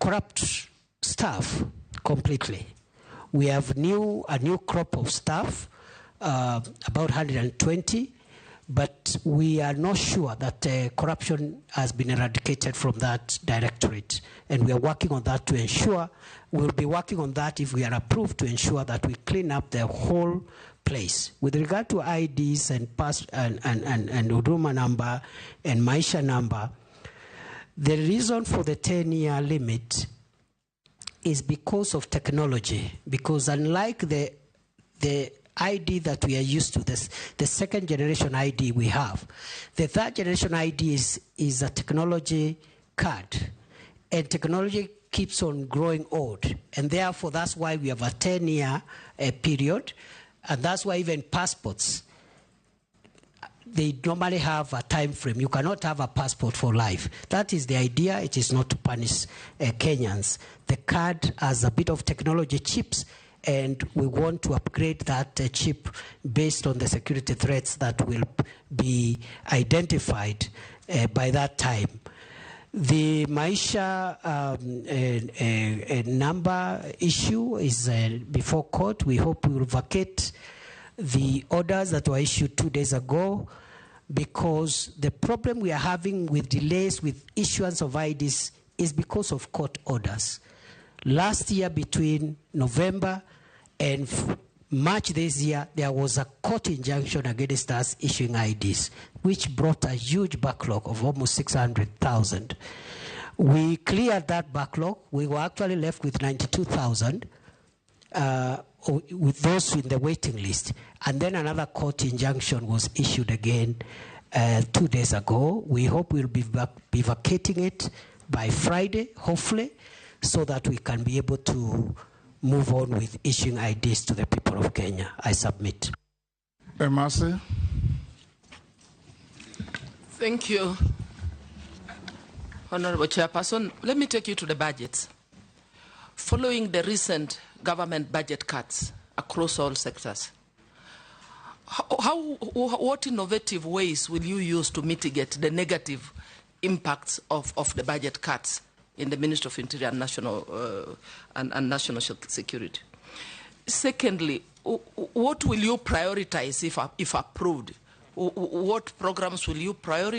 corrupt staff completely. We have a new crop of staff, about 120, but we are not sure that corruption has been eradicated from that directorate. And we are working on that to ensure, we'll be working on that if we are approved, to ensure that we clean up the whole place. With regard to IDs and Huduma number and Maisha number, the reason for the 10-year limit is because of technology. Because unlike the ID that we are used to, the second generation ID we have, the third generation ID is a technology card. And technology keeps on growing old. And therefore, that's why we have a 10-year period. And that's why even passports, they normally have a time frame. You cannot have a passport for life. That is the idea. It is not to punish Kenyans. The card has a bit of technology chips, and we want to upgrade that chip based on the security threats that will be identified by that time. The Maisha number issue is before court. We hope we will vacate the orders that were issued 2 days ago, because the problem we are having with delays with issuance of IDs is because of court orders. Last year, between November and March this year, there was a court injunction against us issuing IDs, which brought a huge backlog of almost 600,000. We cleared that backlog. We were actually left with 92,000 with those in the waiting list. And then another court injunction was issued again 2 days ago. We hope we'll be vacating it by Friday, hopefully, so that we can be able to move on with issuing IDs to the people of Kenya. I submit. Mercy. Thank you, Honorable Chairperson. Let me take you to the budgets. Following the recent government budget cuts across all sectors, what innovative ways will you use to mitigate the negative impacts of the budget cuts in the Ministry of Interior and National Security? Secondly, what will you prioritize if approved? What programs will you prioritize?